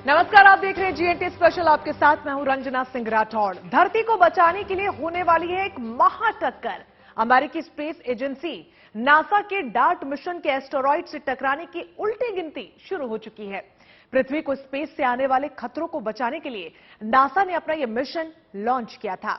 नमस्कार, आप देख रहे हैं जीएनटी स्पेशल। आपके साथ मैं हूं रंजना सिंह राठौड़। धरती को बचाने के लिए होने वाली है एक महाटक्कर। अमेरिकी स्पेस एजेंसी नासा के डार्ट मिशन के एस्टेरॉइड से टकराने की उल्टी गिनती शुरू हो चुकी है। पृथ्वी को स्पेस से आने वाले खतरों को बचाने के लिए नासा ने अपना यह मिशन लॉन्च किया था।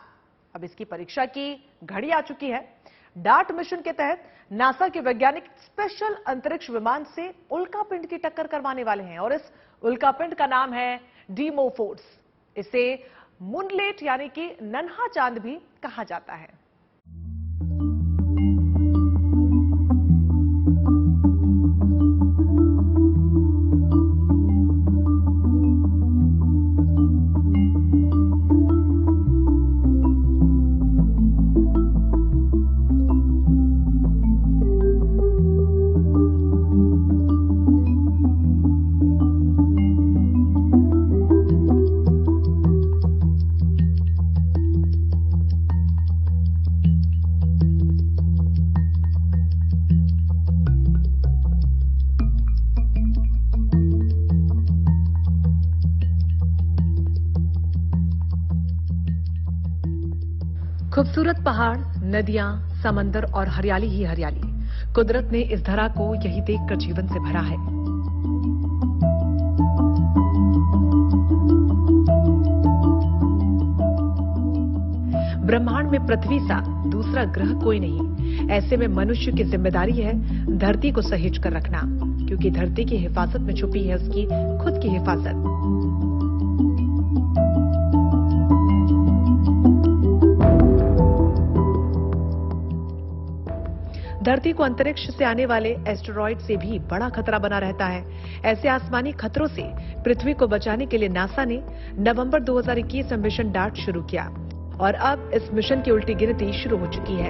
अब इसकी परीक्षा की घड़ी आ चुकी है। डार्ट मिशन के तहत नासा के वैज्ञानिक स्पेशल अंतरिक्ष विमान से उल्कापिंड की टक्कर करवाने वाले हैं और इस उल्कापिंड का नाम है डीमोफोर्स। इसे मूनलेट यानी कि नन्हा चांद भी कहा जाता है। खूबसूरत पहाड़, नदियां, समंदर और हरियाली ही हरियाली। कुदरत ने इस धरा को यही देखकर जीवन से भरा है। ब्रह्मांड में पृथ्वी सा दूसरा ग्रह कोई नहीं। ऐसे में मनुष्य की जिम्मेदारी है धरती को सहेज कर रखना, क्योंकि धरती की हिफाजत में छुपी है उसकी खुद की हिफाजत। धरती को अंतरिक्ष से आने वाले एस्टेरॉइड से भी बड़ा खतरा बना रहता है। ऐसे आसमानी खतरों से पृथ्वी को बचाने के लिए नासा ने नवंबर 2021 में मिशन डार्ट शुरू किया और अब इस मिशन की उल्टी गिनती शुरू हो चुकी है।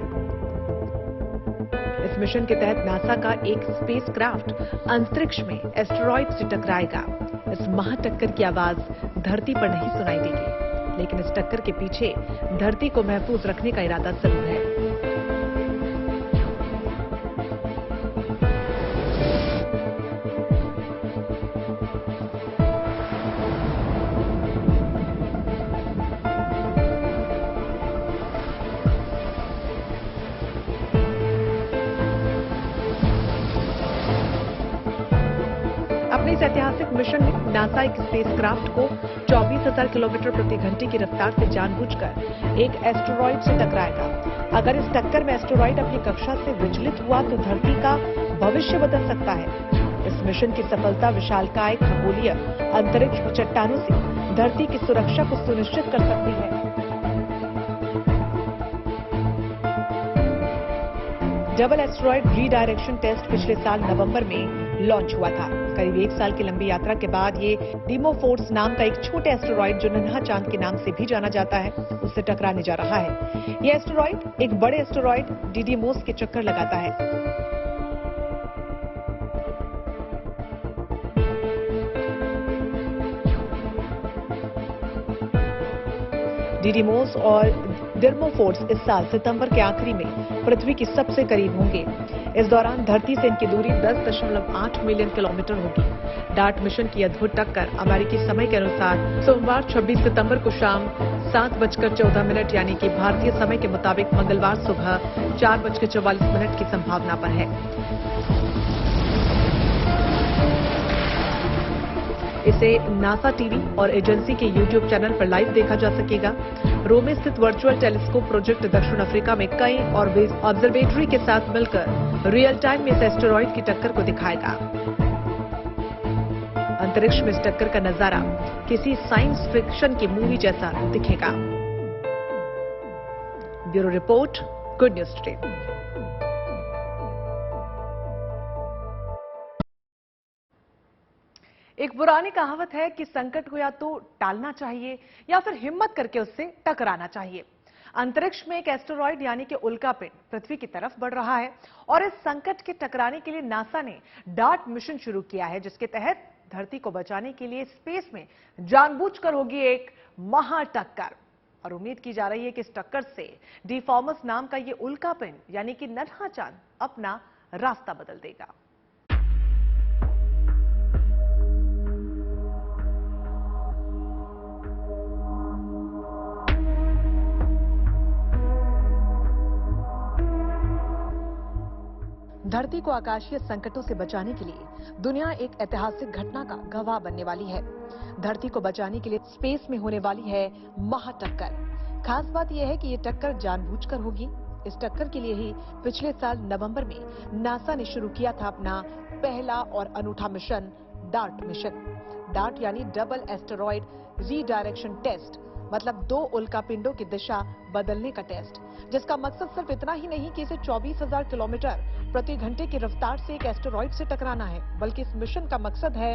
इस मिशन के तहत नासा का एक स्पेसक्राफ्ट अंतरिक्ष में एस्टेरॉइड से टकराएगा। इस महाटक्कर की आवाज धरती पर नहीं सुनाई देगी, लेकिन इस टक्कर के पीछे धरती को महफूज रखने का इरादा जरूर है। अपने इस ऐतिहासिक मिशन में नासा एक स्पेसक्राफ्ट को 24,000 किलोमीटर प्रति घंटे की रफ्तार से जानबूझकर एक एस्टेरॉइड से टकराएगा। अगर इस टक्कर में एस्टेरॉइड अपनी कक्षा से विचलित हुआ तो धरती का भविष्य बदल सकता है। इस मिशन की सफलता विशालकाय खगोलीय अंतरिक्ष चट्टानों से धरती की सुरक्षा को सुनिश्चित कर सकती है। डबल एस्टेरॉइड रीडायरेक्शन टेस्ट पिछले साल नवंबर में लॉन्च हुआ था। करीब 1 साल की लंबी यात्रा के बाद ये डीमोफोर्स नाम का एक छोटे एस्टेरॉइड, जो नन्हा चांद के नाम से भी जाना जाता है, उससे टकराने जा रहा है। ये एस्टेरॉइड एक बड़े एस्टेरॉइड डिडीमोस के चक्कर लगाता है। डिडीमोस और डिमोफोर्स इस साल सितंबर के आखिरी में पृथ्वी की सबसे करीब होंगे। इस दौरान धरती से इनकी दूरी 10.8 मिलियन किलोमीटर होगी। डार्ट मिशन की अद्भुत टक्कर अमेरिकी समय के अनुसार सोमवार 26 सितंबर को शाम 7:14 यानी कि भारतीय समय के मुताबिक मंगलवार सुबह 4:44 की संभावना पर है। इसे नासा टीवी और एजेंसी के यूट्यूब चैनल पर लाइव देखा जा सकेगा। रोम में स्थित वर्चुअल टेलीस्कोप प्रोजेक्ट दक्षिण अफ्रीका में कई ऑब्जर्वेटरी के साथ मिलकर रियल टाइम में इस एस्टेरॉइड की टक्कर को दिखाएगा। अंतरिक्ष में इस टक्कर का नजारा किसी साइंस फिक्शन की मूवी जैसा दिखेगा। Bureau report, good news today. एक पुरानी कहावत है कि संकट को या तो टालना चाहिए या फिर हिम्मत करके उससे टकराना चाहिए। अंतरिक्ष में एक एस्टेरॉइड यानी कि उल्कापिंड पृथ्वी की तरफ बढ़ रहा है और इस संकट के टकराने के लिए नासा ने डार्ट मिशन शुरू किया है, जिसके तहत धरती को बचाने के लिए स्पेस में जानबूझकर होगी एक महाटक्कर। और उम्मीद की जा रही है कि इस टक्कर से डीफॉर्मस नाम का ये उल्कापिंड यानी कि नन्हा चांद अपना रास्ता बदल देगा। धरती को आकाशीय संकटों से बचाने के लिए दुनिया एक ऐतिहासिक घटना का गवाह बनने वाली है। धरती को बचाने के लिए स्पेस में होने वाली है महाटक्कर। खास बात यह है कि ये टक्कर जानबूझकर होगी। इस टक्कर के लिए ही पिछले साल नवंबर में नासा ने शुरू किया था अपना पहला और अनूठा मिशन, डार्ट मिशन। डार्ट यानी डबल एस्टेरॉयड रीडायरेक्शन टेस्ट, मतलब 2 उल्कापिंडों की दिशा बदलने का टेस्ट, जिसका मकसद सिर्फ इतना ही नहीं कि इसे 24,000 किलोमीटर प्रति घंटे की रफ्तार से एक एस्टेरॉयड से टकराना है, बल्कि इस मिशन का मकसद है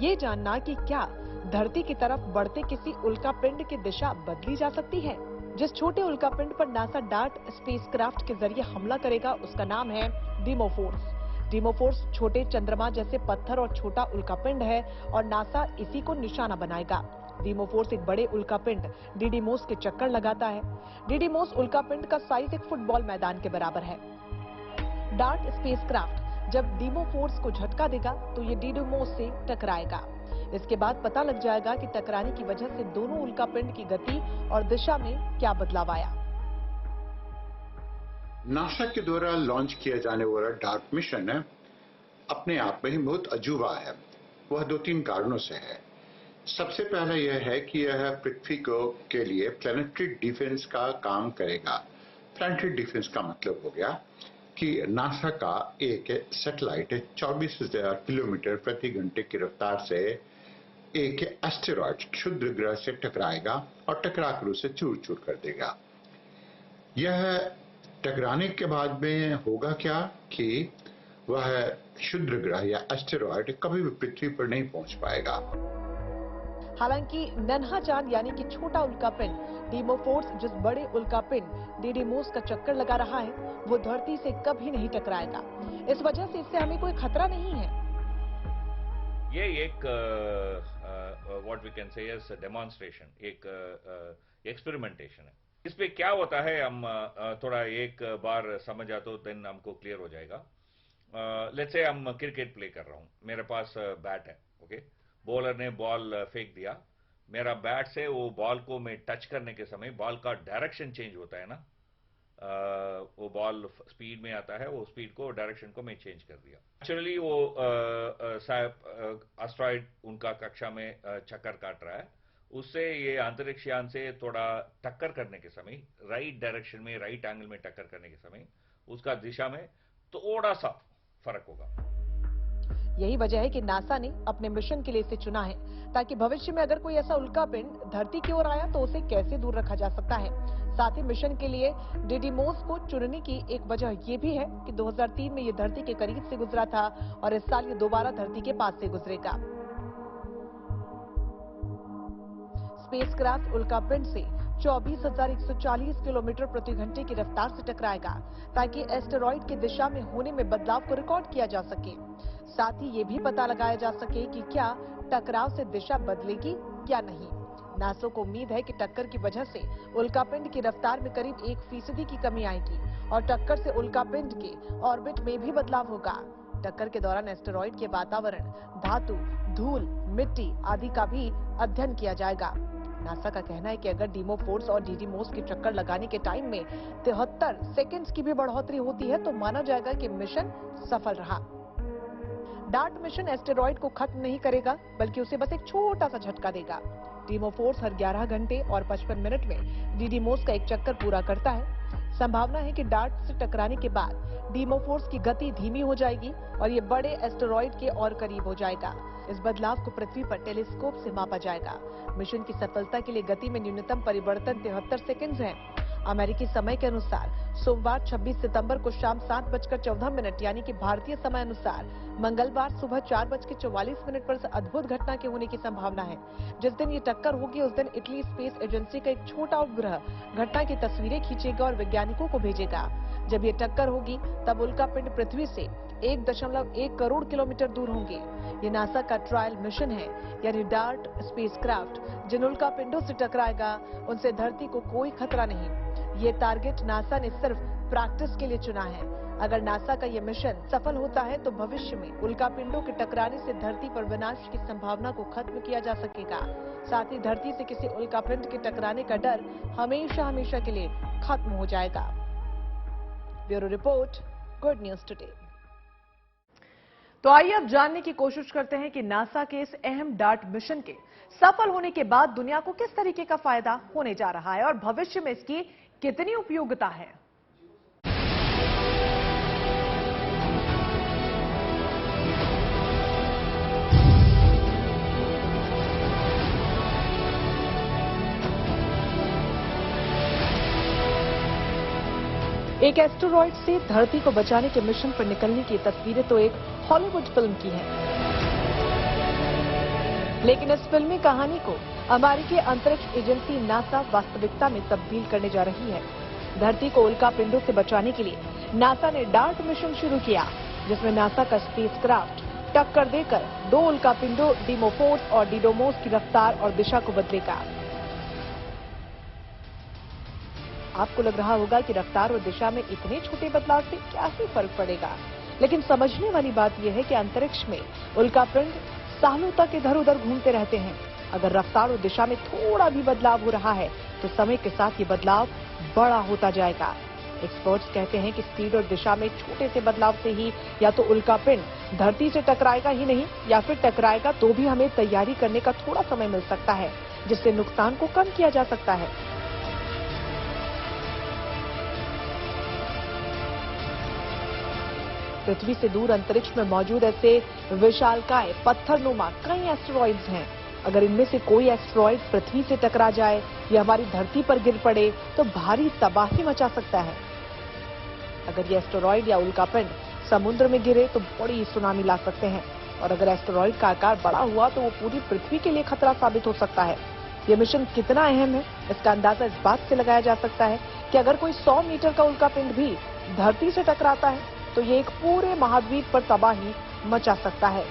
ये जानना कि क्या धरती की तरफ बढ़ते किसी उल्कापिंड की दिशा बदली जा सकती है। जिस छोटे उल्कापिंड पर नासा डार्ट स्पेसक्राफ्ट के जरिए हमला करेगा उसका नाम है डिमोफोर्स। डिमोफोर्स छोटे चंद्रमा जैसे पत्थर और छोटा उल्कापिंड है और नासा इसी को निशाना बनाएगा। डिमोफोर्स एक बड़े उल्कापिंड डिडिमोस के चक्कर लगाता है। डिडिमोस उल्कापिंड का साइज एक फुटबॉल मैदान के बराबर है। डार्ट स्पेसक्राफ्ट जब डिमोफोर्स को झटका देगा तो ये डिडिमोस से टकराएगा। इसके बाद पता लग जाएगा कि टकराने की वजह से दोनों उल्कापिंड की गति और दिशा में क्या बदलाव आया। नासा के द्वारा लॉन्च किया जाने वाला डार्ट मिशन है अपने आप में ही बहुत अजूबा है। वह 2-3 कारणों से है। सबसे पहला यह है कि यह पृथ्वी के लिए प्लैनेटरी डिफेंस का काम करेगा। प्लैनेटरी डिफेंस का मतलब हो गया कि नासा का एक सैटेलाइट 24,000 किलोमीटर प्रति घंटे की रफ्तार से एक एस्टेरॉयड क्षुद्र ग्रह से टकराएगा और टकराकर उसे चूर चूर कर देगा। यह टकराने के बाद में होगा क्या कि वह क्षुद्र ग्रह या एस्टेरॉयड कभी भी पृथ्वी पर नहीं पहुंच पाएगा। हालांकि नन्हा चांद यानी कि छोटा उल्कापिंड डिमोफोर्स जिस बड़े उल्कापिंड डिडिमोस का चक्कर लगा रहा है वो धरती से कभी नहीं टकराएगा। इस वजह से इससे हमें कोई खतरा नहीं है। ये एक what we can say is demonstration, एक एक्सपेरिमेंटेशन है। इस पे क्या होता है हम थोड़ा एक बार समझ जाए तो देन हमको क्लियर हो जाएगा। लेट्स से हम क्रिकेट प्ले कर रहा हूँ, मेरे पास बैट है, ओके। बॉलर ने बॉल फेंक दिया, मेरा बैट से वो बॉल को मैं टच करने के समय बॉल का डायरेक्शन चेंज होता है ना। वो बॉल स्पीड में आता है, वो स्पीड को डायरेक्शन को मैं चेंज कर दिया। एक्चुअली वो एस्टेरॉयड उनका कक्षा में चक्कर काट रहा है, उससे ये अंतरिक्ष यान से थोड़ा टक्कर करने के समय राइट डायरेक्शन में, राइट एंगल में टक्कर करने के समय उसका दिशा में थोड़ा सा फर्क होगा। यही वजह है कि नासा ने अपने मिशन के लिए इसे चुना है, ताकि भविष्य में अगर कोई ऐसा उल्कापिंड धरती की ओर आया तो उसे कैसे दूर रखा जा सकता है। साथ ही मिशन के लिए डिडिमोस को चुनने की एक वजह ये भी है कि 2003 में ये धरती के करीब से गुजरा था और इस साल ये दोबारा धरती के पास से गुजरेगा। स्पेसक्राफ्ट उल्कापिंड से 24,140 किलोमीटर प्रति घंटे की रफ्तार से टकराएगा, ताकि एस्टेरॉयड की दिशा में होने में बदलाव को रिकॉर्ड किया जा सके। साथ ही ये भी पता लगाया जा सके कि क्या टकराव से दिशा बदलेगी क्या नहीं। नासा को उम्मीद है कि टक्कर की वजह से उल्कापिंड की रफ्तार में करीब 1% की कमी आएगी और टक्कर से उल्कापिंड के ऑर्बिट में भी बदलाव होगा। टक्कर के दौरान एस्टेरॉयड के वातावरण, धातु, धूल, मिट्टी आदि का भी अध्ययन किया जाएगा। नासा का कहना है कि अगर डिमोफोर्स और डिडिमोस के चक्कर लगाने के टाइम में 73 सेकंड्स की भी बढ़ोतरी होती है तो माना जाएगा कि मिशन सफल रहा। डार्ट मिशन एस्टेरॉयड को खत्म नहीं करेगा, बल्कि उसे बस एक छोटा सा झटका देगा। डिमोफोर्स हर 11 घंटे और 55 मिनट में डिडिमोस का एक चक्कर पूरा करता है। संभावना है कि डार्ट से टकराने के बाद डिमोफोर्स की गति धीमी हो जाएगी और ये बड़े एस्टेरॉयड के और करीब हो जाएगा। इस बदलाव को पृथ्वी पर टेलीस्कोप से मापा जाएगा। मिशन की सफलता के लिए गति में न्यूनतम परिवर्तन 73 सेकंड्स है। अमेरिकी समय के अनुसार सोमवार 26 सितंबर को शाम 7:14 यानी कि भारतीय समय अनुसार मंगलवार सुबह 4:44 पर अद्भुत घटना के होने की संभावना है। जिस दिन ये टक्कर होगी उस दिन इटली स्पेस एजेंसी का एक छोटा उपग्रह घटना की तस्वीरें खींचेगा और वैज्ञानिकों को भेजेगा। जब ये टक्कर होगी तब उल्कापिंड पृथ्वी से 1.1 करोड़ किलोमीटर दूर होंगे। ये नासा का ट्रायल मिशन है, यानी डार्ट स्पेसक्राफ्ट जिन उल्कापिंडों से टकराएगा उनसे धरती को कोई खतरा नहीं। ये टारगेट नासा ने सिर्फ प्रैक्टिस के लिए चुना है। अगर नासा का ये मिशन सफल होता है तो भविष्य में उल्कापिंडों के टकराने से धरती पर विनाश की संभावना को खत्म किया जा सकेगा। साथ ही धरती से किसी उल्कापिंड के टकराने का डर हमेशा हमेशा के लिए खत्म हो जाएगा। Bureau report, good news today. तो आइए अब जानने की कोशिश करते हैं कि नासा के इस अहम डार्ट मिशन के सफल होने के बाद दुनिया को किस तरीके का फायदा होने जा रहा है और भविष्य में इसकी कितनी उपयोगिता है। एक एस्टेरॉयड से धरती को बचाने के मिशन पर निकलने की तस्वीरें तो एक हॉलीवुड फिल्म की हैं। लेकिन इस फिल्मी कहानी को अमेरिकी अंतरिक्ष एजेंसी नासा वास्तविकता में तब्दील करने जा रही है। धरती को उल्कापिंडों से बचाने के लिए नासा ने डार्ट मिशन शुरू किया, जिसमें नासा का स्पेसक्राफ्ट टक्कर देकर 2 उल्कापिंडों डीमोफोर्स और डिडोमोस की रफ्तार और दिशा को बदलेगा। आपको लग रहा होगा कि रफ्तार और दिशा में इतने छोटे बदलाव से क्या ही फर्क पड़ेगा, लेकिन समझने वाली बात यह है कि अंतरिक्ष में उल्कापिंड सालों तक इधर उधर घूमते रहते हैं। अगर रफ्तार और दिशा में थोड़ा भी बदलाव हो रहा है तो समय के साथ ये बदलाव बड़ा होता जाएगा। एक्सपर्ट्स कहते हैं कि स्पीड और दिशा में छोटे से बदलाव से ही या तो उल्कापिंड धरती से टकराएगा ही नहीं, या फिर टकराएगा तो भी हमें तैयारी करने का थोड़ा समय मिल सकता है, जिससे नुकसान को कम किया जा सकता है। पृथ्वी से दूर अंतरिक्ष में मौजूद ऐसे विशालकाय पत्थरनुमा कई एस्टेरॉइड्स हैं। अगर इनमें से कोई एस्टेरॉइड पृथ्वी से टकरा जाए या हमारी धरती पर गिर पड़े तो भारी तबाही मचा सकता है। अगर ये एस्टेरॉइड या उल्कापिंड समुद्र में गिरे तो बड़ी सुनामी ला सकते हैं, और अगर एस्टेरॉइड का आकार बड़ा हुआ तो वो पूरी पृथ्वी के लिए खतरा साबित हो सकता है। ये मिशन कितना अहम है, इसका अंदाजा इस बात से लगाया जा सकता है कि अगर कोई 100 मीटर का उल्कापिंड भी धरती से टकराता है तो ये एक पूरे महाद्वीप पर तबाही मचा सकता है।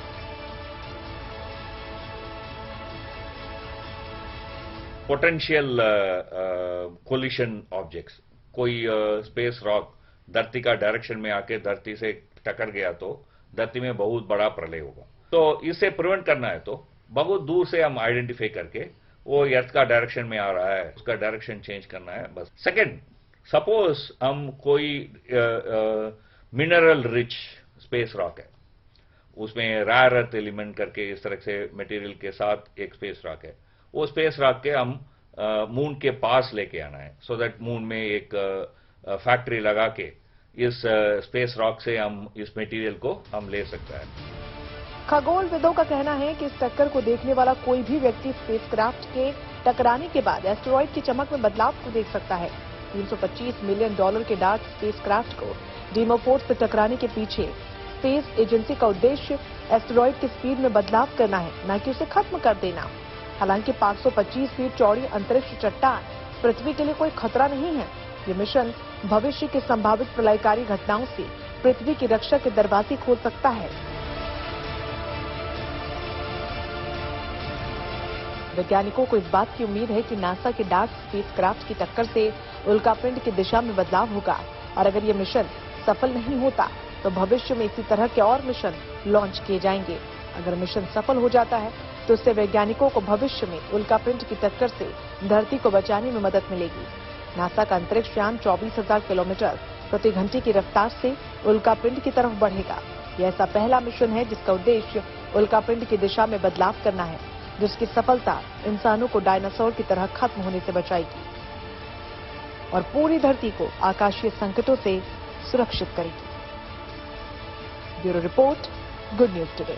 पोटेंशियल कोलिशन ऑब्जेक्ट्स, कोई स्पेस रॉक धरती का डायरेक्शन में आके धरती से टकर गया तो धरती में बहुत बड़ा प्रलय होगा। तो इसे प्रिवेंट करना है तो बहुत दूर से हम आइडेंटिफाई करके वो अर्थ का डायरेक्शन में आ रहा है, उसका डायरेक्शन चेंज करना है बस। सेकंड, सपोज हम कोई मिनरल रिच स्पेस रॉक है, उसमें रेयर अर्थ एलिमेंट करके इस तरह से मटेरियल के साथ एक स्पेस रॉक है, वो स्पेस रॉक के हम मून के पास लेके आना है, सो दैट मून में एक फैक्ट्री लगा के इस स्पेस रॉक से हम इस मटेरियल को हम ले सकता है। खगोलविदों का कहना है कि इस टक्कर को देखने वाला कोई भी व्यक्ति स्पेसक्राफ्ट के टकराने के बाद एस्टेरॉइड की चमक में बदलाव को देख सकता है। $325 मिलियन के डार्ट स्पेसक्राफ्ट को डीमोफोर्स से टकराने के पीछे स्पेस एजेंसी का उद्देश्य एस्टेरॉइड की स्पीड में बदलाव करना है, न कि उसे खत्म कर देना। हालांकि 525 फीट चौड़ी अंतरिक्ष चट्टान पृथ्वी के लिए कोई खतरा नहीं है। ये मिशन भविष्य की संभावित प्रलयकारी घटनाओं से पृथ्वी की रक्षा के दरवाजे खोल सकता है। वैज्ञानिकों को इस बात की उम्मीद है कि नासा के डार्ट स्पेसक्राफ्ट की टक्कर से उल्कापिंड की दिशा में बदलाव होगा, और अगर ये मिशन सफल नहीं होता तो भविष्य में इसी तरह के और मिशन लॉन्च किए जाएंगे। अगर मिशन सफल हो जाता है तो इससे वैज्ञानिकों को भविष्य में उल्कापिंड की टक्कर से धरती को बचाने में मदद मिलेगी। नासा का अंतरिक्ष यान 24,000 किलोमीटर प्रति घंटे की रफ्तार से उल्कापिंड की तरफ बढ़ेगा। यह ऐसा पहला मिशन है जिसका उद्देश्य उल्कापिंड की दिशा में बदलाव करना है, जिसकी सफलता इंसानों को डायनासोर की तरह खत्म होने से बचाएगी और पूरी धरती को आकाशीय संकटों से सुरक्षित करेगी। Bureau report, good news today.